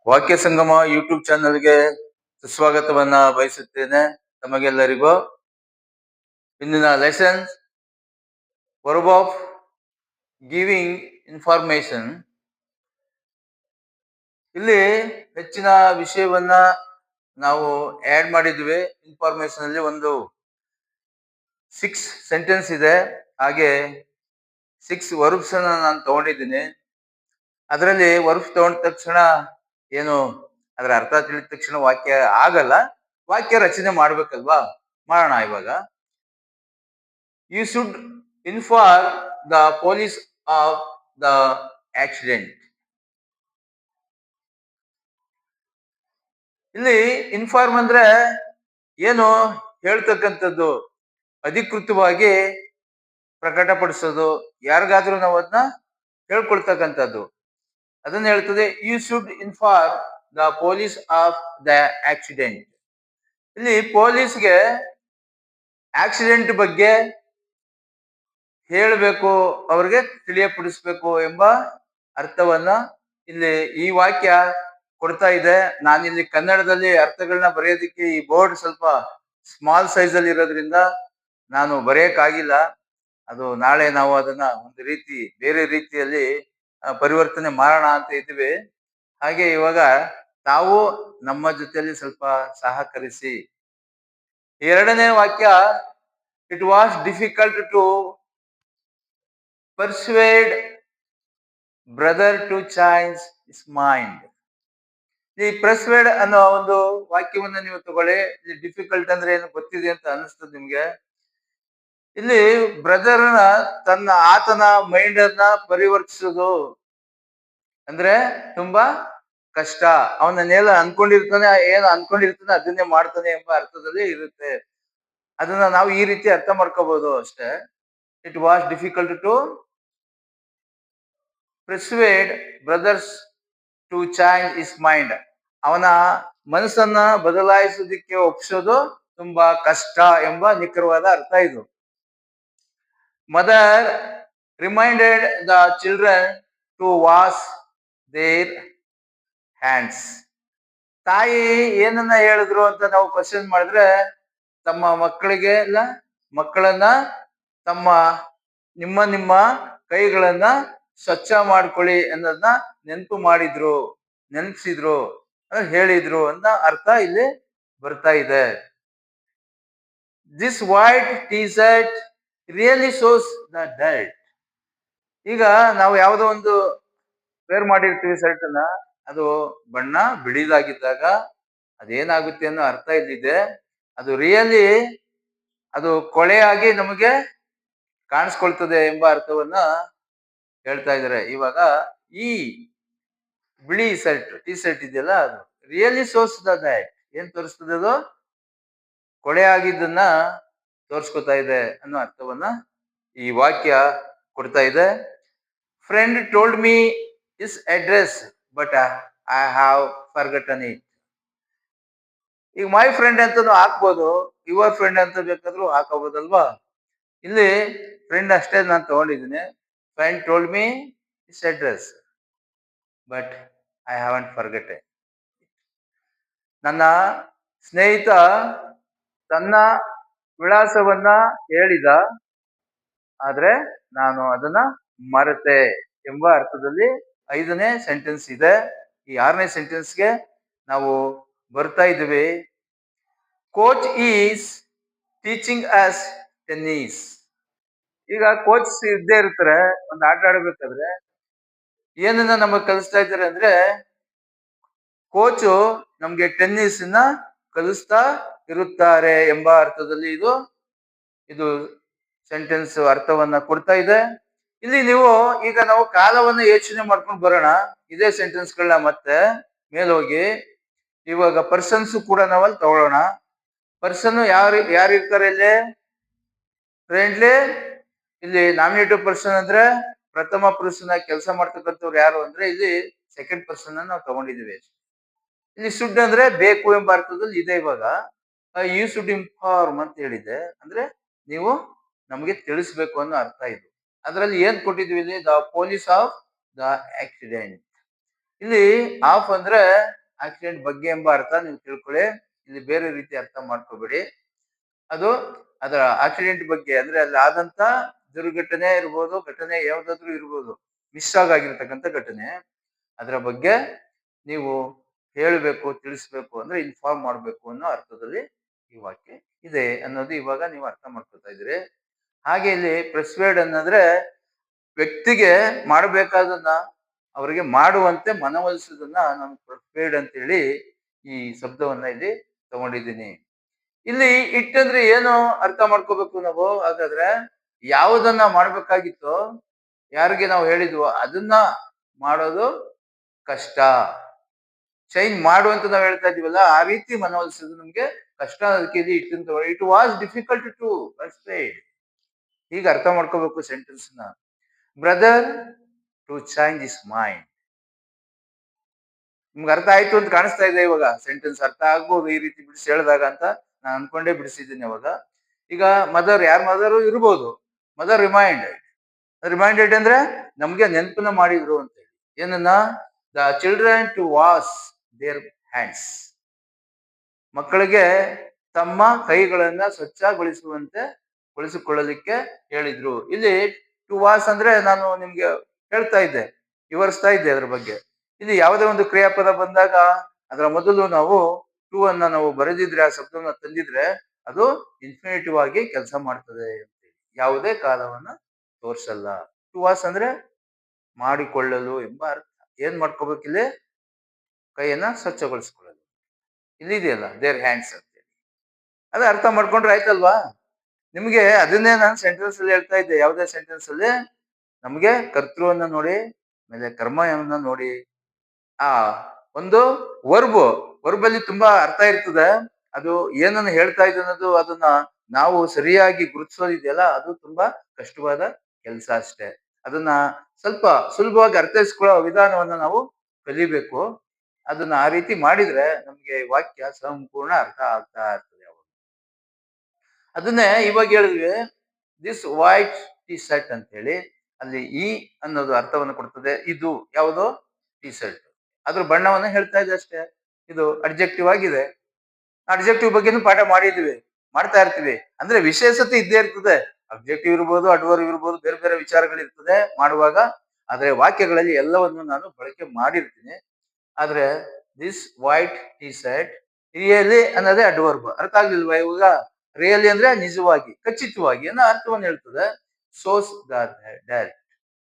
ವಾಕ್ಯ ಸಂಗಮ ಯೂಟ್ಯೂಬ್ ಚಾನಲ್ಗೆ ಸುಸ್ವಾಗತವನ್ನ ಬಯಸುತ್ತೇನೆ. ತಮಗೆಲ್ಲರಿಗೂ ಇಂದಿನ lesson verb of giving information. ಇಲ್ಲಿ ಹೆಚ್ಚಿನ ವಿಷಯವನ್ನ ನಾವು ಆಡ್ ಮಾಡಿದ್ವಿ. ಇನ್ಫಾರ್ಮೇಶನ್ ಅಲ್ಲಿ ಒಂದು 6 ಸೆಂಟೆನ್ಸ್ ಇದೆ, ಹಾಗೆ 6 ವರ್ಬ್ಸ್ ಅನ್ನ ನಾನು ತಗೊಂಡಿದ್ದೀನಿ. ಅದರಲ್ಲಿ ವರ್ಬ್ಸ್ ತಗೊಂಡ ತಕ್ಷಣ ಏನು ಅದರ ಅರ್ಥ ತಿಳಿದ ತಕ್ಷಣ ವಾಕ್ಯ ಆಗಲ್ಲ, ವಾಕ್ಯ ರಚನೆ ಮಾಡ್ಬೇಕಲ್ವಾ? ಮಾಡೋಣ ಇವಾಗ. You should inform the police of the accident. ಇಲ್ಲಿ ಇನ್ಫಾರ್ಮ್ ಅಂದ್ರೆ ಏನು ಹೇಳ್ತಕ್ಕಂಥದ್ದು, ಅಧಿಕೃತವಾಗಿ ಪ್ರಕಟಪಡಿಸೋದು, ಯಾರಿಗಾದ್ರೂ ನಾವು ಅದನ್ನ ಹೇಳ್ಕೊಳ್ತಕ್ಕಂಥದ್ದು, ಅದನ್ನ ಹೇಳ್ತದೆ. You should inform the police of the accident. ಇಲ್ಲಿ ಪೊಲೀಸ್ಗೆ ಆಕ್ಸಿಡೆಂಟ್ ಬಗ್ಗೆ ಹೇಳಬೇಕು, ಅವ್ರಿಗೆ ತಿಳಿಯಪಡಿಸ್ಬೇಕು ಎಂಬ ಅರ್ಥವನ್ನ ಇಲ್ಲಿ ಈ ವಾಕ್ಯ ಕೊಡ್ತಾ ಇದೆ. ನಾನಿಲ್ಲಿ ಕನ್ನಡದಲ್ಲಿ ಅರ್ಥಗಳನ್ನ ಬರೆಯೋದಿಕ್ಕೆ ಈ ಬೋರ್ಡ್ ಸ್ವಲ್ಪ ಸ್ಮಾಲ್ ಸೈಜ್ ಅಲ್ಲಿ ಇರೋದ್ರಿಂದ ನಾನು ಬರೆಯಕ್ಕಾಗಿಲ್ಲ. ಅದು ನಾಳೆ ನಾವು ಅದನ್ನ ಒಂದು ರೀತಿ ಬೇರೆ ರೀತಿಯಲ್ಲಿ ಪರಿವರ್ತನೆ ಮಾಡೋಣ ಅಂತ ಇದ್ವಿ. ಹಾಗೆ ಇವಾಗ ತಾವು ನಮ್ಮ ಜೊತೆಯಲ್ಲಿ ಸ್ವಲ್ಪ ಸಹಕರಿಸಿ. ಎರಡನೇ ವಾಕ್ಯ, it was difficult to persuade brother to change his mind. ಈ ಪರ್ಸುವೇಡ್ ಅನ್ನೋ ಒಂದು ವಾಕ್ಯವನ್ನ ನೀವು ತಗೊಳ್ಳಿ. ಇಲ್ಲಿ ಡಿಫಿಕಲ್ಟ್ ಅಂದ್ರೆ ಏನು ಗೊತ್ತಿದೆ ಅಂತ ಅನಿಸ್ತದೆ ನಿಮ್ಗೆ. ಇಲ್ಲಿ ಬ್ರದರ್ನ ಆತನ ಮೈಂಡ್ ಅನ್ನ ಪರಿವರ್ತಿಸೋದು ಅಂದ್ರೆ ತುಂಬಾ ಕಷ್ಟ. ಅವನನ್ನೆಲ್ಲ ಅನ್ಕೊಂಡಿರ್ತಾನೆ, ಏನು ಅನ್ಕೊಂಡಿರ್ತಾನೆ ಅದನ್ನೇ ಮಾಡ್ತಾನೆ ಎಂಬ ಅರ್ಥದಲ್ಲಿ ಇರುತ್ತೆ. ಅದನ್ನ ನಾವು ಈ ರೀತಿ ಅರ್ಥ ಮಾಡ್ಕೋಬಹುದು ಅಷ್ಟೇ. It was difficult to persuade brothers to change his mind. ಅವನ ಮನಸ್ಸನ್ನ ಬದಲಾಯಿಸೋದಿಕ್ಕೆ ಒಪ್ಪಿಸೋದು ತುಂಬಾ ಕಷ್ಟ ಎಂಬ ನಿಖರವಾದ ಅರ್ಥ ಇದು. Mother reminded the children to wash their hands. ತಾಯಿ ಏನನ್ನ ಹೇಳಿದ್ರು ಅಂತ ನಾವು ಕ್ವಶನ್ ಮಾಡಿದ್ರೆ, ತಮ್ಮ ಮಕ್ಕಳಿಗೆ ಮಕ್ಕಳನ್ನ ನಿಮ್ಮ ಕೈಗಳನ್ನ ಸ್ವಚ್ಛ ಮಾಡ್ಕೊಳ್ಳಿ ಅನ್ನೋದನ್ನ ನೆನಪಿಸಿದ್ರು, ಹೇಳಿದ್ರು ಅಂತ ಅರ್ಥ ಇಲ್ಲಿ ಬರ್ತಾ ಇದೆ. This white T shirt really shows the dirt. ಈಗ ನಾವು ಯಾವುದೋ ಒಂದು ವೇರ್ ಮಾಡಿರ್ತೀವಿ ಶರ್ಟ್ ಅನ್ನ, ಅದು ಬಣ್ಣ ಬಿಳಿದಾಗಿದ್ದಾಗ ಅದೇನಾಗುತ್ತೆ ಅನ್ನೋ ಅರ್ಥ ಇಲ್ಲಿದೆ. ಅದು ರಿಯಲಿ ಅದು ಕೊಳೆಯಾಗಿ ನಮಗೆ ಕಾಣಿಸ್ಕೊಳ್ತದೆ ಎಂಬ ಅರ್ಥವನ್ನ ಹೇಳ್ತಾ ಇದ್ದಾರೆ. ಇವಾಗ ಈ ಬಿಳಿ ಟೀ ಶರ್ಟ್ ಇದೆಯಲ್ಲ, ಅದು ರಿಯಲಿ ಶೋಸ್ ದ ಡರ್ಟ್. ಏನ್ ತೋರಿಸ್ತದೆ? ಅದು ಕೊಳೆ ಆಗಿದ್ದನ್ನ ತೋರಿಸ್ಕೊತಾ ಇದೆ ಅನ್ನೋ ಅರ್ಥವನ್ನ ಈ ವಾಕ್ಯ ಕೊಡ್ತಾ ಇದೆ. Friend told me is address but I have forgotten it. ಈಗ ಮೈ ಫ್ರೆಂಡ್ ಅಂತಾನು ಹಾಕ್ಬೋದು, ಯುವರ್ ಫ್ರೆಂಡ್ ಅಂತ ಬೇಕಾದ್ರೂ ಹಾಕೋಬೋದಲ್ವಾ? ಇಲ್ಲಿ ಫ್ರೆಂಡ್ ಅಷ್ಟೇ ನಾನು ತಗೊಂಡಿದ್ದೀನಿ. Friend told me is address but I haven't forgotten. ನನ್ನ ಸ್ನೇಹಿತ ತನ್ನ ವಿಳಾಸವನ್ನ ಹೇಳಿದ, ಆದ್ರೆ ನಾನು ಅದನ್ನ ಮರೆತೆ ಎಂಬ ಅರ್ಥದಲ್ಲಿ 5ನೇ ಸೆಂಟೆನ್ಸ್ ಇದೆ. ಈ 6ನೇ ಸೆಂಟೆನ್ಸ್ಗೆ ನಾವು ಬರ್ತಾ ಇದ್ದೀವಿ. Coach is teaching us tennis. ಈಗ ಕೋಚ್ ಇದ್ದೇ ಇರ್ತಾರೆ, ಒಂದು ಆಟ ಆಡ್ಬೇಕಾದ್ರೆ ಏನನ್ನ ನಮಗೆ ಕಲಿಸ್ತಾ ಇದ್ದಾರೆ ಅಂದ್ರೆ, ಕೋಚು ನಮ್ಗೆ ಟೆನ್ನಿಸ್ ನ ಕಲಿಸ್ತಾ ಇರುತ್ತಾರೆ ಎಂಬ ಅರ್ಥದಲ್ಲಿ ಇದು ಸೆಂಟೆನ್ಸ್ ಅರ್ಥವನ್ನ ಕೊಡ್ತಾ ಇದೆ. ಇಲ್ಲಿ ಈಗ ನಾವು ಕಾಲವನ್ನ ಯೋಚನೆ ಮಾಡ್ಕೊಂಡು ಬರೋಣ. ಇದೇ ಸೆಂಟೆನ್ಸ್ ಗಳನ್ನ ಮತ್ತೆ ಮೇಲೋಗಿ ಇವಾಗ ಪರ್ಸನ್ಸ್ ಕೂಡ ನಾವಲ್ಲಿ ತಗೊಳ್ಳೋಣ. ಪರ್ಸನ್ ಯಾರು ಇರ್ತಾರೆ ಇಲ್ಲಿ? ಫ್ರೆಂಡ್ಲಿ. ಇಲ್ಲಿ ನಾಮಿನೇಟಿವ್ ಪರ್ಸನ್ ಅಂದ್ರೆ ಪ್ರಥಮ ಪುರುಷನ ಕೆಲಸ ಮಾಡ್ತಕ್ಕಂಥವ್ರು ಯಾರು ಅಂದ್ರೆ ಇಲ್ಲಿ ಸೆಕೆಂಡ್ ಪರ್ಸನ್ ನಾವು ತಗೊಂಡಿದ್ದೀವಿ. ಇಲ್ಲಿ ಶುಡ್ ಅಂದ್ರೆ ಬೇಕು ಎಂಬ ಅರ್ಥದಲ್ಲಿ ಇದೆ. ಇವಾಗ ಯು ಶುಡ್ ಇನ್ಫಾರ್ಮ್ ಅಂತ ಹೇಳಿದೆ ಅಂದ್ರೆ ನೀವು ನಮಗೆ ತಿಳಿಸ್ಬೇಕು ಅನ್ನೋ ಅರ್ಥ ಇದು. ಅದರಲ್ಲಿ ಏನ್ ಕೊಟ್ಟಿದ್ವಿ ಇಲ್ಲಿ? The police of the accident. ಇಲ್ಲಿ ಆಫ್ ಅಂದ್ರೆ ಆಕ್ಸಿಡೆಂಟ್ ಬಗ್ಗೆ ಎಂಬ ಅರ್ಥ ನೀವು ತಿಳ್ಕೊಳ್ಳಿ. ಇಲ್ಲಿ ಬೇರೆ ರೀತಿ ಅರ್ಥ ಮಾಡ್ಕೋಬೇಡಿ. ಅದು ಅದರ ಆಕ್ಸಿಡೆಂಟ್ ಬಗ್ಗೆ ಅಂದ್ರೆ ಅಲ್ಲಿ ಆದಂತ ದುರ್ಘಟನೆ ಇರ್ಬೋದು, ಘಟನೆ ಯಾವ್ದಾದ್ರು ಇರ್ಬೋದು, ಮಿಸ್ ಆಗಿರ್ತಕ್ಕಂಥ ಘಟನೆ, ಅದರ ಬಗ್ಗೆ ನೀವು ಹೇಳ್ಬೇಕು, ತಿಳಿಸ್ಬೇಕು ಅಂದ್ರೆ ಇನ್ಫಾರ್ಮ್ ಮಾಡ್ಬೇಕು ಅನ್ನೋ ಅರ್ಥದಲ್ಲಿ ಈ ವಾಕ್ಯ ಇದೆ ಅನ್ನೋದು ಇವಾಗ ನೀವು ಅರ್ಥ ಮಾಡ್ಕೊತಾ ಇದ್ದೀರಿ. ಹಾಗೆ ಇಲ್ಲಿ ಪ್ರೆಸ್ವೇಡ್ ಅನ್ನೋದ್ರೆ ವ್ಯಕ್ತಿಗೆ ಮಾಡಬೇಕಾದನ್ನ ಅವರಿಗೆ ಮಾಡುವಂತೆ ಮನವೊಲಿಸುವುದನ್ನ ನಾನು ಪ್ರಿಪೇರ್ಡ್ ಅಂತ ಹೇಳಿ ಈ ಶಬ್ದವನ್ನ ಇಲ್ಲಿ ತಗೊಂಡಿದ್ದೀನಿ. ಇಲ್ಲಿ ಇಟ್ ಅಂದ್ರೆ ಏನು ಅರ್ಥ ಮಾಡ್ಕೋಬೇಕು ನಾವು? ಹಾಗಾದ್ರೆ ಯಾವುದನ್ನ ಮಾಡ್ಬೇಕಾಗಿತ್ತೋ, ಯಾರಿಗೆ ನಾವು ಹೇಳಿದ್ವೋ ಅದನ್ನ ಮಾಡೋದು ಕಷ್ಟ. ಚೇಂಜ್ ಮಾಡು ಅಂತ ನಾವು ಹೇಳ್ತಾ ಇದೀವಲ್ಲ, ಆ ರೀತಿ ಮನವೊಲಿಸೋದು ನಮ್ಗೆ ಕಷ್ಟ. ಅದಕ್ಕೆ ಇಲ್ಲಿ it was difficult to persuade. ಈಗ ಅರ್ಥ ಮಾಡ್ಕೋಬೇಕು ಸೆಂಟೆನ್ಸ್ ನ. Brother to change his mind. ನಿಮ್ಗೆ ಅರ್ಥ ಆಯ್ತು ಅಂತ ಕಾಣಿಸ್ತಾ ಇದೆ ಇವಾಗ. ಸೆಂಟೆನ್ಸ್ ಅರ್ಥ ಆಗ್ಬೋದು ಈ ರೀತಿ ಬಿಡಿಸಿ ಹೇಳಿದಾಗ ಅಂತ ನಾನು ಅನ್ಕೊಂಡೇ ಬಿಡಿಸಿದ್ದೀನಿ ಅವಾಗ. ಈಗ ಮದರ್, ಯಾರ ಮದರ್ ಇರ್ಬೋದು, ಮದರ್ ರಿಮೈಂಡೆಡ್ ಅಂದ್ರೆ ನಮ್ಗೆ ನೆನಪನ್ನ ಮಾಡಿದ್ರು ಅಂತ ಹೇಳಿ. ಏನನ್ನ? The children to wash their hands. ಮಕ್ಕಳಿಗೆ ತಮ್ಮ ಕೈಗಳನ್ನ ಗೊಳಿಸಿಕೊಳ್ಳಲಿಕ್ಕೆ ಹೇಳಿದ್ರು. ಇಲ್ಲಿ ಟು ವಾಶ್ ಅಂದ್ರೆ ನಾನು ನಿಮ್ಗೆ ಹೇಳ್ತಾ ಇದ್ದೆ, ವಿವರಿಸ್ತಾ ಇದ್ದೆ ಅದ್ರ ಬಗ್ಗೆ. ಇಲ್ಲಿ ಯಾವುದೇ ಒಂದು ಕ್ರಿಯಾಪದ ಬಂದಾಗ ಅದರ ಮೊದಲು ನಾವು ಟು ಅನ್ನ ನಾವು ಬರೆದಿದ್ರೆ, ಆ ಶಬ್ದವನ್ನ ತಂದಿದ್ರೆ ಅದು ಇನ್ಫಿನಿಟಿವ್ ಆಗಿ ಕೆಲಸ ಮಾಡ್ತದೆ ಅಂತೇಳಿ, ಯಾವುದೇ ಕಾಲವನ್ನ ತೋರ್ಸಲ್ಲ. ಟು ವಾಶ್ ಅಂದ್ರೆ ಮಾಡಿಕೊಳ್ಳಲು ಎಂಬ ಅರ್ಥ. ಏನ್ ಮಾಡ್ಕೋಬೇಕು ಇಲ್ಲಿ? ಕೈಯನ್ನ ಸ್ವಚ್ಛಗೊಳಿಸಿಕೊಳ್ಳಲು. ಇಲ್ಲಿದೆಯಲ್ಲ ದೇರ್ ಹ್ಯಾಂಡ್ಸ್ ಅಂತೇಳಿ, ಅದ ಅರ್ಥ ಮಾಡ್ಕೊಂಡ್ರೆ ಆಯ್ತಲ್ವಾ? ನಿಮ್ಗೆ ಅದನ್ನೇ ನಾನು ಸೆಂಟೆನ್ಸ್ ಅಲ್ಲಿ ಹೇಳ್ತಾ ಇದ್ದೆ. ಯಾವುದೇ ಸೆಂಟೆನ್ಸ್ ಅಲ್ಲಿ ನಮ್ಗೆ ಕರ್ತೃವನ್ನ ನೋಡಿ, ಆಮೇಲೆ ಕರ್ಮವನ್ನ ನೋಡಿ, ಆ ಒಂದು ವರ್ಬ್ ಅಲ್ಲಿ ತುಂಬಾ ಅರ್ಥ ಇರ್ತದೆ. ಅದು ಏನನ್ನ ಹೇಳ್ತಾ ಇದೆ ಅನ್ನೋದು ಅದನ್ನ ನಾವು ಸರಿಯಾಗಿ ಗುರುತಿಸೋದಿದೆಯಲ್ಲ, ಅದು ತುಂಬಾ ಕಷ್ಟವಾದ ಕೆಲಸ ಅಷ್ಟೇ. ಅದನ್ನ ಸ್ವಲ್ಪ ಸುಲಭವಾಗಿ ಅರ್ಥೈಸ್ಕೊಳ್ಳೋ ವಿಧಾನವನ್ನ ನಾವು ಕಲಿಬೇಕು. ಅದನ್ನ ಆ ರೀತಿ ಮಾಡಿದ್ರೆ ನಮ್ಗೆ ವಾಕ್ಯ ಸಂಪೂರ್ಣ ಅರ್ಥ ಆಗ್ತಾ ಇರ್ತದೆ ಅವಾಗ. ಅದನ್ನೇ ಇವಾಗ ಹೇಳಿದ್ವಿ, ದಿಸ್ ವೈಟ್ ಟಿ ಶರ್ಟ್ ಅಂತ ಹೇಳಿ. ಅಲ್ಲಿ ಈ ಅನ್ನೋದು ಅರ್ಥವನ್ನು ಕೊಡ್ತದೆ. ಇದು ಯಾವುದು? T shirt. ಅದ್ರ ಬಣ್ಣವನ್ನ ಹೇಳ್ತಾ ಇದೆ ಅಷ್ಟೇ. ಇದು ಅಡ್ಜೆಕ್ಟಿವ್ ಆಗಿದೆ. ಅಡ್ಜೆಕ್ಟಿವ್ ಬಗ್ಗೆನೂ ಪಾಠ ಮಾಡ್ತಾ ಇರ್ತೀವಿ. ಅಂದ್ರೆ ವಿಶೇಷತೆ ಇದ್ದೇ ಇರ್ತದೆ. ಅಬ್ಜೆಕ್ಟಿವ್ ಇರ್ಬೋದು, ಅಡ್ವರ್ಬ್ ಇರ್ಬೋದು, ಬೇರೆ ಬೇರೆ ವಿಚಾರಗಳಿರ್ತದೆ ಮಾಡುವಾಗ. ಆದ್ರೆ ವಾಕ್ಯಗಳಲ್ಲಿ ಎಲ್ಲವನ್ನು ನಾನು ಬಳಕೆ ಮಾಡಿರ್ತೀನಿ. ಆದ್ರೆ this white T shirt, really ಅನ್ನೋದೇ ಅಡ್ವರ್ಬ್. ಅರ್ಥ ಆಗ್ಲಿಲ್ವಾ ಇವಾಗ? ರಿಯಲಿ ಅಂದ್ರೆ ನಿಜವಾಗಿ, ಖಚಿತವಾಗಿ ಅನ್ನೋ ಅರ್ಥವನ್ನು ಹೇಳ್ತದೆ. Sauce the that.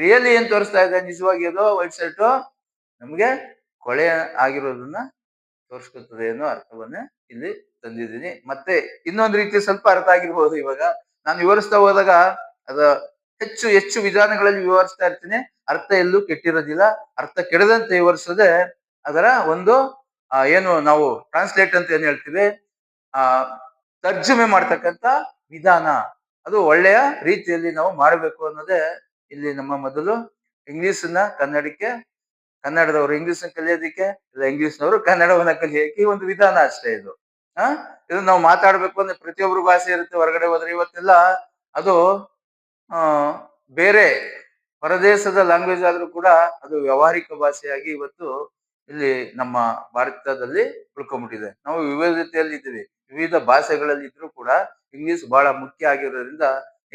ರಿಯಲಿ ಏನ್ ತೋರಿಸ್ತಾ ಇದೆ? ನಿಜವಾಗಿ ಅದು ವೈಟ್ ಶರ್ಟ್ ನಮ್ಗೆ ಕೊಳೆ ಆಗಿರೋದನ್ನ ತೋರಿಸ್ಕೊತದೆ ಅನ್ನೋ ಅರ್ಥವನ್ನ ಇಲ್ಲಿ ತಂದಿದ್ದೀನಿ. ಮತ್ತೆ ಇನ್ನೊಂದು ರೀತಿ ಸ್ವಲ್ಪ ಅರ್ಥ ಆಗಿರ್ಬೋದು. ಇವಾಗ ನಾನು ವಿವರಿಸ್ತಾ ಹೋದಾಗ ಅದ ಹೆಚ್ಚು ಹೆಚ್ಚು ವಿಧಾನಗಳಲ್ಲಿ ವಿವರಿಸ್ತಾ ಇರ್ತೀನಿ. ಅರ್ಥ ಎಲ್ಲೂ ಕೆಟ್ಟಿರೋದಿಲ್ಲ. ಅರ್ಥ ಕೆಡದಂತೆ ವಿವರಿಸದೆ ಅದರ ಒಂದು ಏನು ನಾವು ಟ್ರಾನ್ಸ್ಲೇಟ್ ಅಂತ ಏನ್ ಹೇಳ್ತೀವಿ, ತರ್ಜುಮೆ ಮಾಡ್ತಕ್ಕಂಥ ವಿಧಾನ, ಅದು ಒಳ್ಳೆಯ ರೀತಿಯಲ್ಲಿ ನಾವು ಮಾಡಬೇಕು ಅನ್ನೋದೇ ಇಲ್ಲಿ ನಮ್ಮ ಮೊದಲು. ಇಂಗ್ಲಿಷನ್ನ ಕನ್ನಡದವರು ಇಂಗ್ಲಿಷ್ ಕಲಿಯೋದಿಕ್ಕೆ, ಇಲ್ಲ ಇಂಗ್ಲಿಷ್ನವರು ಕನ್ನಡವನ್ನ ಕಲಿಯೋಕೆ ಒಂದು ವಿಧಾನ ಅಷ್ಟೇ ಇದು. ಇದು ನಾವು ಮಾತಾಡ್ಬೇಕು ಅಂದ್ರೆ ಪ್ರತಿಯೊಬ್ಬರು ಭಾಷೆ ಇರುತ್ತೆ. ಹೊರಗಡೆ ಹೋದ್ರೆ ಇವತ್ತೆಲ್ಲ ಅದು ಬೇರೆ ಹೊರದೇಶದ ಲ್ಯಾಂಗ್ವೇಜ್ ಆದ್ರೂ ಕೂಡ ಅದು ವ್ಯಾವಹಾರಿಕ ಭಾಷೆಯಾಗಿ ಇವತ್ತು ಇಲ್ಲಿ ನಮ್ಮ ಭಾರತದಲ್ಲಿ ಉಳ್ಕೊಂಡ್ಬಿಟ್ಟಿದೆ. ನಾವು ವಿವಿಧತೆಯಲ್ಲಿ ಇದ್ದೀವಿ, ವಿವಿಧ ಭಾಷೆಗಳಲ್ಲಿ ಇದ್ರೂ ಕೂಡ ಇಂಗ್ಲಿಷ್ ಬಹಳ ಮುಖ್ಯ ಆಗಿರೋದ್ರಿಂದ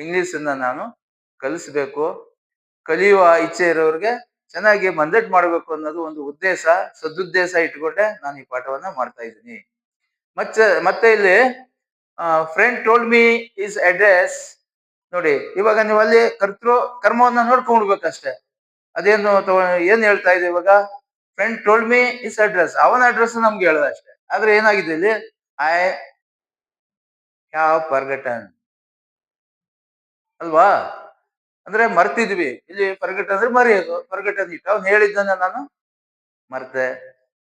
ಇಂಗ್ಲಿಷ್ ಅನ್ನ ನಾನು ಕಲಿಸ್ಬೇಕು. ಕಲಿಯುವ ಇಚ್ಛೆ ಇರೋರಿಗೆ ಚೆನ್ನಾಗಿ ಮಂದಟ್ ಮಾಡ್ಬೇಕು ಅನ್ನೋದು ಒಂದು ಸದುದ್ದೇಶ ಇಟ್ಕೊಂಡೆ ನಾನು ಈ ಪಾಠವನ್ನ ಮಾಡ್ತಾ ಇದ್ದೀನಿ. ಮತ್ತೆ ಇಲ್ಲಿ friend told me is address. ನೋಡಿ, ಇವಾಗ ನೀವು ಅಲ್ಲಿ ಕರ್ಮವನ್ನ ನೋಡ್ಕೊಂಡ್ಬಿಡ್ಬೇಕಷ್ಟೇ. ಅದೇನು ಏನ್ ಹೇಳ್ತಾ ಇದೆ ಇವಾಗ? Friend told me is address, ಅವನ ಅಡ್ರೆಸ್ ನಮ್ಗೆ ಹೇಳ್ದ ಅಷ್ಟೇ. ಆದ್ರೆ ಏನಾಗಿದೆ ಇಲ್ಲಿ? ಐ ಹ್ಯಾವ್ ಫರ್ಗಟನ್ ಅಲ್ವಾ? ಅಂದ್ರೆ ಮರ್ತಿದ್ವಿ. ಇಲ್ಲಿ ಫರ್ಗಟ್ ಅಂದ್ರೆ ಮರೆಯೋದು. ಫರ್ಗಟನ್ ಇಟ್ಟು ಅವ್ನು ಹೇಳಿದ್ದನ್ನ ನಾನು ಮರ್ತೆ,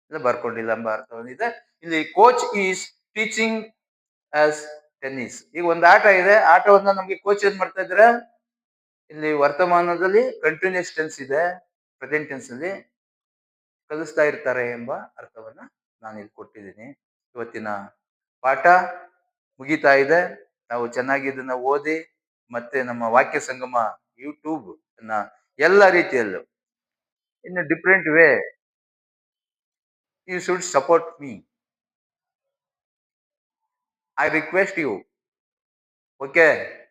ಇಲ್ಲ ಬರ್ಕೊಂಡಿಲ್ಲ ಎಂಬ ಅರ್ಥವನ್ನಿದೆ. ಇಲ್ಲಿ coach is teaching as tennis. ಈಗ ಒಂದು ಆಟ ಇದೆ, ಆಟವನ್ನ ನಮ್ಗೆ ಕೋಚ್ ಏನ್ ಮಾಡ್ತಾ ಇದ್ರೆ, ಇಲ್ಲಿ ವರ್ತಮಾನದಲ್ಲಿ ಕಂಟಿನ್ಯೂಸ್ ಟೆನ್ಸ್ ಇದೆ, ಪ್ರೆಸೆಂಟ್ ಟೆನ್ಸ್ ಅಲ್ಲಿ ಕಲಿಸ್ತಾ ಇರ್ತಾರೆ ಎಂಬ ಅರ್ಥವನ್ನ ನಾನು ಇಲ್ಲಿ ಕೊಟ್ಟಿದ್ದೀನಿ. ಇವತ್ತಿನ ಪಾಠ ಮುಗಿತಾ ಇದೆ. ನಾವು ಚೆನ್ನಾಗಿ ಇದನ್ನ ಓದಿ, ಮತ್ತೆ ನಮ್ಮ ವಾಕ್ಯ ಸಂಗಮ ಯೂಟ್ಯೂಬ್ ಎಲ್ಲ ರೀತಿಯಲ್ಲೂ in different way you should support me. I request you. Okay.